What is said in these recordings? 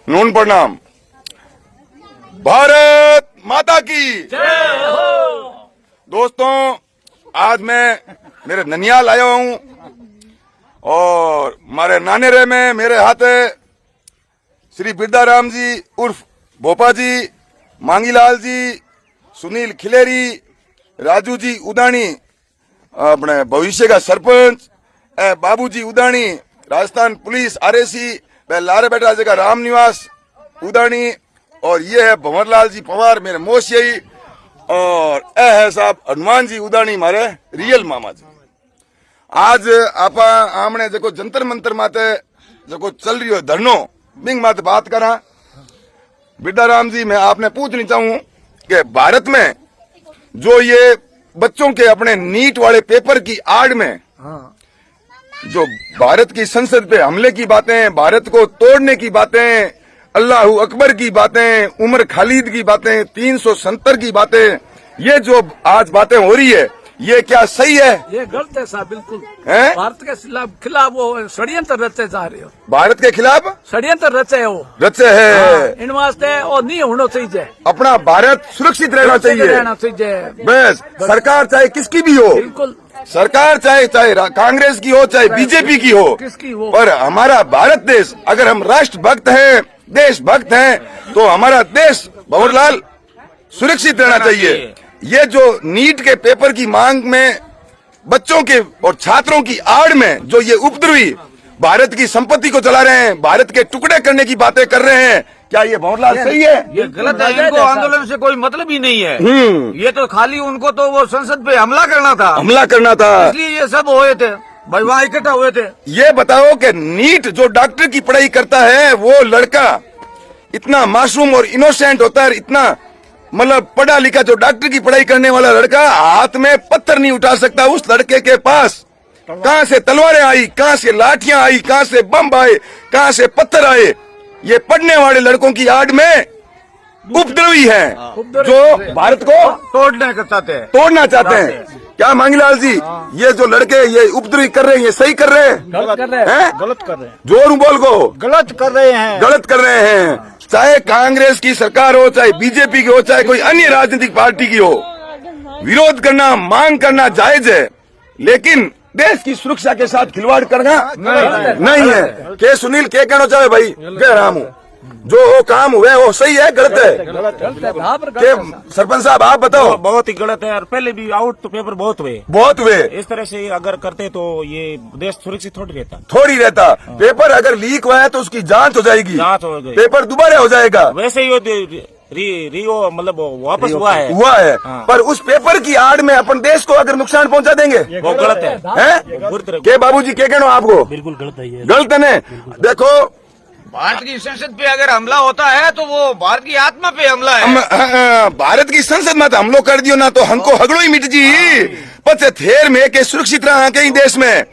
नून प्रणाम। भारत माता की जय हो। दोस्तों, आज मैं मेरे ननियाल आया हूं और हमारे नानेरे में मेरे हाथ है श्री बिरदाराम जी उर्फ भोपा जी, मांगीलाल जी, सुनील खिलेरी, राजू जी उदानी अपने भविष्य का सरपंच, बाबूजी उदानी राजस्थान पुलिस आरएसी, लारे बेटा जगह राम निवास उदानी, और ये है भंवरलाल जी पवार मेरे मोशियाई, और है साहब हनुमान जी उदानी मारे रियल मामा जी। आज आपा आमने जो जंतर मंतर माते जो चल रही हो धरनो बिंग माते बात करा। बिरदाराम जी, मैं आपने पूछनी चाहूं कि भारत में जो ये बच्चों के अपने नीट वाले पेपर की आड़ में जो भारत की संसद पे हमले की बातें, भारत को तोड़ने की बातें, अल्लाहू अकबर की बातें, उमर खालिद की बातें, 370 की बातें, ये जो आज बातें हो रही है, ये क्या सही है? ये गलत है साहब, बिल्कुल हैं? भारत के खिलाफ वो षड्यंत्र रचे जा रहे हो। भारत के खिलाफ षड्यंत्र रचे हो, रचे है। इन वास्ते और नहीं होना चाहिए। अपना भारत सुरक्षित रहना चाहिए। बस सरकार चाहे किसकी भी हो, बिल्कुल सरकार चाहे कांग्रेस की हो चाहे बीजेपी की हो, किसकी हो, पर हमारा भारत देश, अगर हम राष्ट्रभक्त हैं, देशभक्त हैं, तो हमारा देश भंवरलाल सुरक्षित रहना चाहिए। ये जो नीट के पेपर की मांग में बच्चों के और छात्रों की आड़ में जो ये उपद्रवी भारत की संपत्ति को चला रहे हैं, भारत के टुकड़े करने की बातें कर रहे हैं, क्या ये भंवरलाल सही है? ये गलत है। इनको आंदोलन से कोई मतलब ही नहीं है। ये तो खाली उनको तो वो संसद पे हमला करना था, इसलिए ये सब हुए थे भाई, वहाँ इकट्ठा हुए थे। ये बताओ कि नीट जो डॉक्टर की पढ़ाई करता है, वो लड़का इतना मासूम और इनोसेंट होता है, इतना मतलब पढ़ा लिखा जो डॉक्टर की पढ़ाई करने वाला लड़का हाथ में पत्थर नहीं उठा सकता। उस लड़के के पास कहां से तलवारें आई, कहां से लाठियां आई, कहां से बम आए, कहां से पत्थर आए? ये पढ़ने वाले लड़कों की आड़ में उपद्रवी हैं जो भारत को तोड़ना चाहते हैं। क्या मांगीलाल जी, ये जो लड़के ये उपद्रवी कर रहे हैं, ये सही कर रहे हैं? गलत कर रहे हैं? गलत कर रहे हैं। जोर बोल को गलत कर रहे हैं। गलत कर रहे हैं। चाहे कांग्रेस की सरकार हो, चाहे बीजेपी की हो, चाहे कोई अन्य राजनीतिक पार्टी की हो, विरोध करना, मांग करना जायज है, लेकिन देश की सुरक्षा के साथ खिलवाड़ करना नहीं है। के सुनील के कहना चाहे भाई, कह रहा हूँ जो वो काम हुए वो सही है, गलत है? के सरपंच साहब आप बताओ। बहुत ही गलत है, और पहले भी आउट तो पेपर बहुत हुए। इस तरह से अगर करते तो ये देश सुरक्षित थोड़ी रहता। पेपर अगर लीक हुआ है तो उसकी जांच हो जाएगी, पेपर दोबारा हो जाएगा। वैसे ही रियो मतलब वापस हुआ है। हाँ। पर उस पेपर की आड़ में अपन देश को अगर नुकसान पहुंचा देंगे, वो गलत है। के बाबूजी के कहना आपको? बिल्कुल गलत है। गलत है ने? देखो, भारत की संसद पे अगर हमला होता है तो वो भारत की आत्मा पे हमला है। भारत की संसद में हमलो कर दियो ना तो हमको हगड़ो ही मिट जी। पचे थेर में के सुरक्षित रहा कहीं देश में।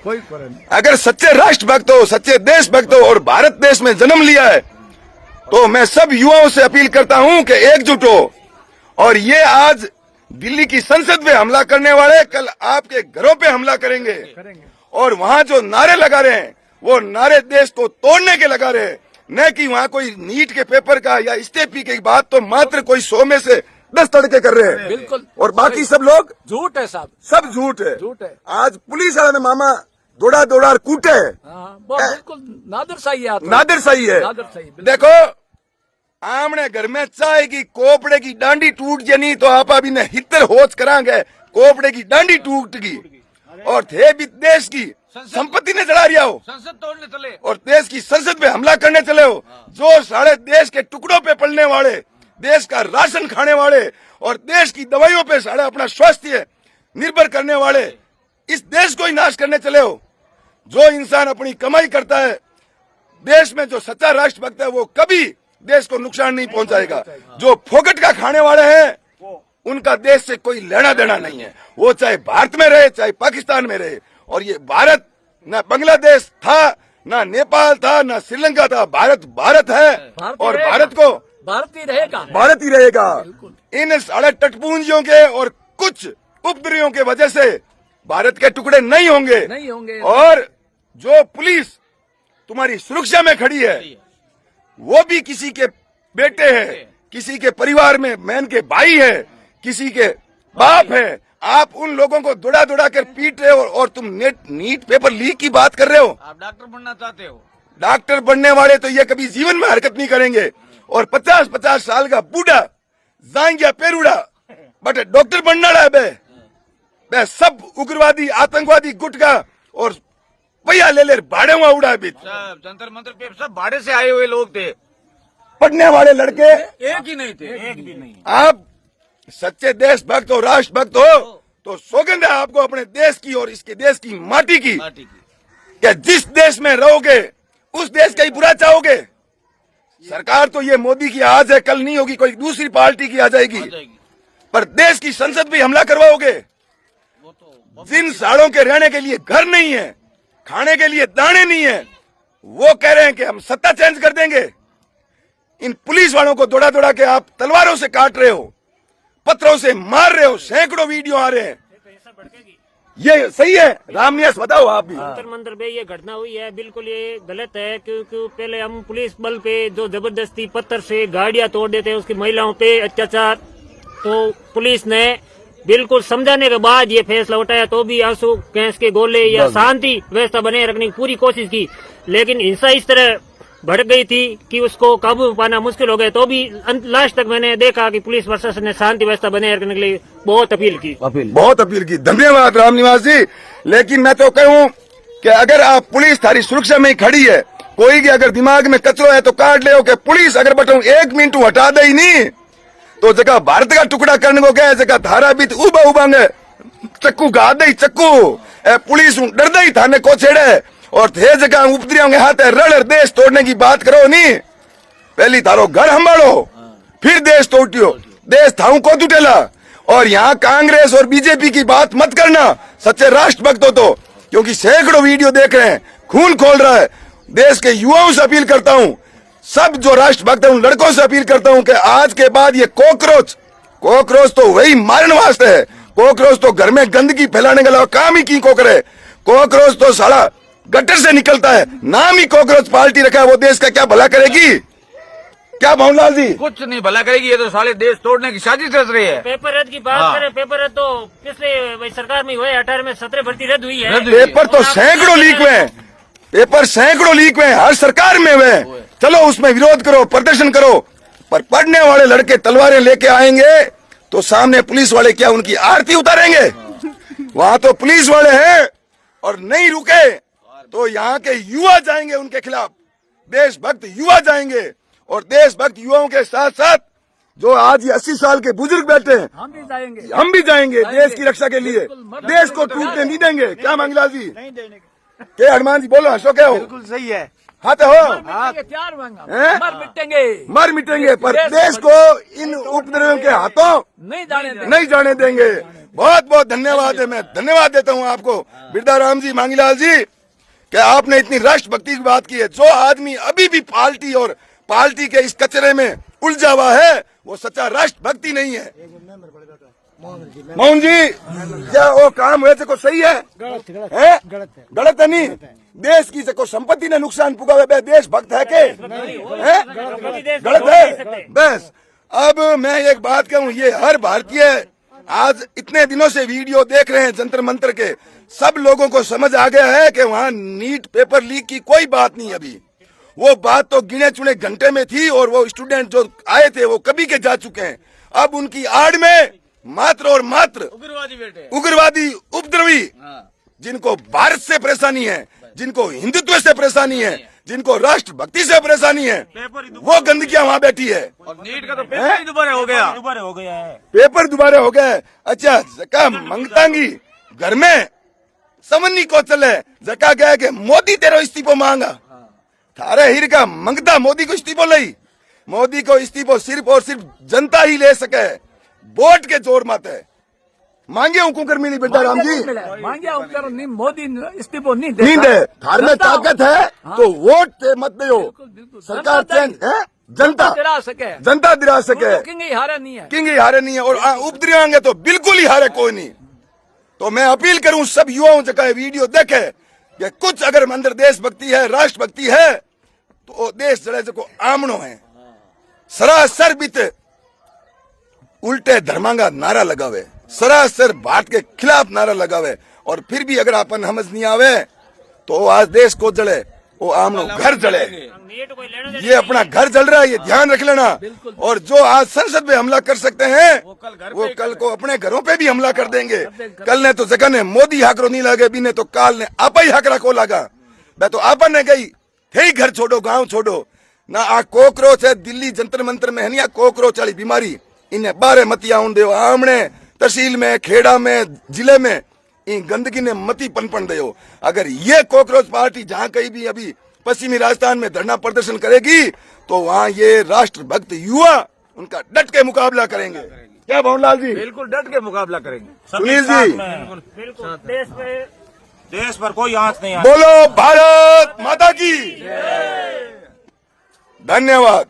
अगर सच्चे राष्ट्रभक्त हो, सच्चे देशभक्त हो और भारत देश में जन्म लिया है, तो मैं सब युवाओं से अपील करता हूं कि एकजुट हो। और ये आज दिल्ली की संसद पे हमला करने वाले कल आपके घरों पे हमला करेंगे, और वहां जो नारे लगा रहे हैं वो नारे देश को तोड़ने के लगा रहे हैं, न कि वहाँ कोई नीट के पेपर का या इस्तीफे की बात तो मात्र कोई 100 में से 10 तड़के कर रहे हैं। बिल्कुल। और बाकी सब लोग झूठ है साहब, सब झूठ है। झूठ है। आज पुलिस वाले ने मामा दौड़ा कूटे है। बिल्कुल नादर सही है, नादर सही है। देखो, आमने घर में चाय की कोपड़े की डांडी टूट जानी तो आप अभी ने हितर होच करांगे, कोपड़े की डांडी टूट गई और थे भी देश की संपत्ति ने चढ़ा रिया हो, संसद तोड़ने चले और देश की संसद पे हमला करने चले हो। जो सारे देश के टुकड़ों पे पलने वाले, देश का राशन खाने वाले और देश की दवाइयों पे सारे अपना स्वास्थ्य निर्भर करने वाले इस देश को ही नाश करने चले हो। जो इंसान अपनी कमाई करता है, देश में जो सच्चा राष्ट्रभक्त है, वो कभी देश को नुकसान नहीं पहुंचाएगा। जो फोकट का खाने वाले हैं, उनका देश से कोई लेना देना नहीं है, वो चाहे भारत में रहे चाहे पाकिस्तान में रहे। और ये भारत न बांग्लादेश था, न नेपाल था, न श्रीलंका था, भारत है और भारत को भारत ही रहेगा। इन साढ़े तटपुंजियों के और कुछ उपद्रवियों के वजह से भारत के टुकड़े नहीं होंगे। और जो पुलिस तुम्हारी सुरक्षा में खड़ी है, वो भी किसी के बेटे हैं, किसी के परिवार में बहन के भाई है, किसी के बाप है। आप उन लोगों को दौड़ा दौड़ा कर पीट रहे हो और तुम नीट पेपर लीक की बात कर रहे हो। आप डॉक्टर बनना चाहते हो? डॉक्टर बनने वाले तो ये कभी जीवन में हरकत नहीं करेंगे। और 50-50 साल का बूढ़ा जाएंगे पेरूड़ा बट डॉक्टर बनना है बे सब उग्रवादी आतंकवादी गुटका और भैया ले भाड़े हुआ उड़ा भी। सब जंतर मंतर पे सब भाड़े से आए हुए लोग थे, पढ़ने वाले लड़के एक ही नहीं थे। एक भी नहीं। आप सच्चे देशभक्त हो, राष्ट्रभक्त हो तो सौगंध है आपको अपने देश की और इसके देश की माटी की पार्टी की कि जिस देश में रहोगे उस देश का ही बुरा चाहोगे। सरकार तो ये मोदी की आज है, कल नहीं होगी, कोई दूसरी पार्टी की आ जाएगी, पर देश की संसद भी हमला करवाओगे। जिन साड़ों के रहने के लिए घर नहीं है, खाने के लिए दाने नहीं है, वो कह रहे हैं कि हम सत्ता चेंज कर देंगे। इन पुलिस वालों को दौड़ा दौड़ा के आप तलवारों से काट रहे हो, पत्थरों से मार रहे हो, सैकड़ों वीडियो आ रहे हैं। ये सही है? रामनियास बताओ आप भी। जंतर मंतर पे ये घटना हुई है, बिल्कुल ये गलत है, क्योंकि पहले हम पुलिस बल पे जो जबरदस्ती पत्थर से गाड़ियां तोड़ देते हैं, उसकी महिलाओं पे अत्याचार, तो पुलिस ने बिल्कुल समझाने के बाद ये फैसला उठाया, तो भी आंसू गैस के गोले या शांति व्यवस्था बने रखने की पूरी कोशिश की, लेकिन हिंसा इस तरह भड़क गई थी कि उसको काबू पाना मुश्किल हो गया। तो भी लास्ट तक मैंने देखा कि पुलिस प्रशासन ने शांति व्यवस्था बनाए रखने के लिए बहुत अपील की। बहुत अपील की, धन्यवाद रामनिवास जी। लेकिन मैं तो कहूँ कि अगर आप पुलिस थारी सुरक्षा में ही खड़ी है, कोई की अगर दिमाग में कचरो है तो काट ले, कि पुलिस अगर बटू 1 मिनट हटा दे ही नहीं तो जगह भारत का टुकड़ा करने को क्या जगह धारा भी उबा उबांगे चक्कू गा दे चक्कू पुलिस डर दे थाने को छेड़े और थे जगह उपद्री होंगे हाथ रड़ देश तोड़ने की बात करो नहीं। पहली तारो घर संभालो फिर देश तोड़ियो, देश थाऊ को टूटेला। और यहाँ कांग्रेस और बीजेपी की बात मत करना सच्चे राष्ट्रभक्त हो तो, क्योंकि सैकड़ों वीडियो देख रहे हैं, खून खोल रहा है। देश के युवाओं से अपील करता हूँ, सब जो राष्ट्रभक्त है उन लड़कों से अपील करता हूँ कि आज के बाद ये कॉकरोच तो वही मारने वास्ते है। कॉकरोच तो घर में गंदगी फैलाने के अलावा काम ही की को करे। कॉकरोच तो साला गटर से निकलता है, नाम ही कॉकरोच पार्टी रखा है। वो देश का क्या भला करेगी? क्या भवनलाल जी? कुछ नहीं भला करेगी, ये तो साले देश तोड़ने की साजिश रच रही है। पेपर रद्द की बात करें, पेपर रद्द तो पिछले सरकार में हुए, 18 में 17 भर्ती रद्द हुई है। पेपर तो सैकड़ों लीक हुए, पेपर सैकड़ों लीक हुए, हर सरकार में हुए। चलो उसमें विरोध करो, प्रदर्शन करो, पर पढ़ने वाले लड़के तलवारें लेके आएंगे तो सामने पुलिस वाले क्या उनकी आरती उतारेंगे? वहां तो पुलिस वाले हैं और नहीं रुके तो यहाँ के युवा जाएंगे उनके खिलाफ, देशभक्त युवा जाएंगे। और देशभक्त युवाओं के साथ साथ जो आज ये 80 साल के बुजुर्ग बैठे हैं, हम भी जाएंगे देश की रक्षा के लिए। देश को टूटने नहीं देंगे। क्या मंगलाल जी? नहीं देने के हनुमान जी बोलो, हंसो क्या हो? बिल्कुल सही है। हाँ तो हो, मर मिटेंगे पर देश को इन उपद्रवियों के हाथों नहीं जाने देंगे। बहुत बहुत धन्यवाद है, मैं धन्यवाद देता हूँ आपको बिरदाराम जी, मांगीलाल जी, कि आपने इतनी राष्ट्रभक्ति की बात की है। जो आदमी अभी भी पार्टी और पार्टी के इस कचरे में उलझा हुआ है वो सच्चा राष्ट्रभक्ति नहीं है। मोहन जी, क्या वो काम हुए को सही है? गलत है नहीं? देश की को संपत्ति ने नुकसान पुगा देश भक्त है के? गलत है बस। अब मैं एक बात कहूँ, ये हर भारतीय आज इतने दिनों से वीडियो देख रहे हैं जंतर मंतर के, सब लोगों को समझ आ गया है कि वहाँ नीट पेपर लीक की कोई बात नहीं। अभी वो बात तो गिने चुने घंटे में थी और वो स्टूडेंट जो आए थे वो कभी के जा चुके हैं। अब उनकी आड़ में मात्र और मात्र उग्रवादी उपद्रवी, जिनको भारत से परेशानी है, जिनको हिंदुत्व से परेशानी है, जिनको राष्ट्रभक्ति से परेशानी है, वो गंदगियां वहाँ बैठी है। और नीट का तो पेपर ही दोबारा हो गया है। पेपर दोबारा हो गया। अच्छा जका मंगतांगी घर में समन्नी को चले, जका गया कि मोदी तेरो इस्तीफो मांगा, थारे हिर का मंगता मोदी को इस्तीफो लई। मोदी को इस्तीफो सिर्फ और सिर्फ जनता ही ले सके, वोट के जोर माते मांगे हुकुम मिली बेटा राम जी, मांगे मोदी इस्तीफो नहीं दे। थार में ताकत है तो वोट से मत दो, सरकार चेंज है, जनता दिला सके। किंग ही हारे नहीं है, किंग ही हारे नहीं है। और उपद्री आएंगे तो बिल्कुल ही हारे कोई नहीं। तो मैं अपील करूं सब युवाओं से, वीडियो देखे कि कुछ अगर अंदर देशभक्ति है, राष्ट्रभक्ति है तो वो देश जड़े जो आमणो है सरासर बीते उल्टे धर्मांगा नारा लगावे, सरासर भारत के खिलाफ नारा लगावे, और फिर भी अगर अपन समझ नहीं आवे तो आज देश को जले, वो आमनो घर जले। ये अपना घर जल रहा है, ये ध्यान रख लेना। और जो आज संसद में हमला कर सकते हैं वो कल को अपने घरों पे भी हमला कर देंगे। कल ने तो जगह ने मोदी हाकरो नहीं लगे, भी ने तो काल ने आपा ही हाकरा को लगा। मैं तो आपन ने गई थे घर छोड़ो, गांव छोड़ो ना। आ कोकरोच है दिल्ली जंतर मंतर में है नहीं, कोकरोच वाली बीमारी इन्हें बारे मती आउन दो। आमने तहसील में, खेड़ा में, जिले में इन गंदगी ने मती पनपन दो। अगर ये कॉकरोच पार्टी जहां कहीं भी अभी पश्चिमी राजस्थान में धरना प्रदर्शन करेगी तो वहां ये राष्ट्रभक्त युवा उनका डट के मुकाबला करेंगे। क्या भवनलाल जी? बिल्कुल डट के मुकाबला करेंगे। सुनील जी, बिल्कुल देश पर कोई आंच नहीं। बोलो भारत माता की धन्यवाद।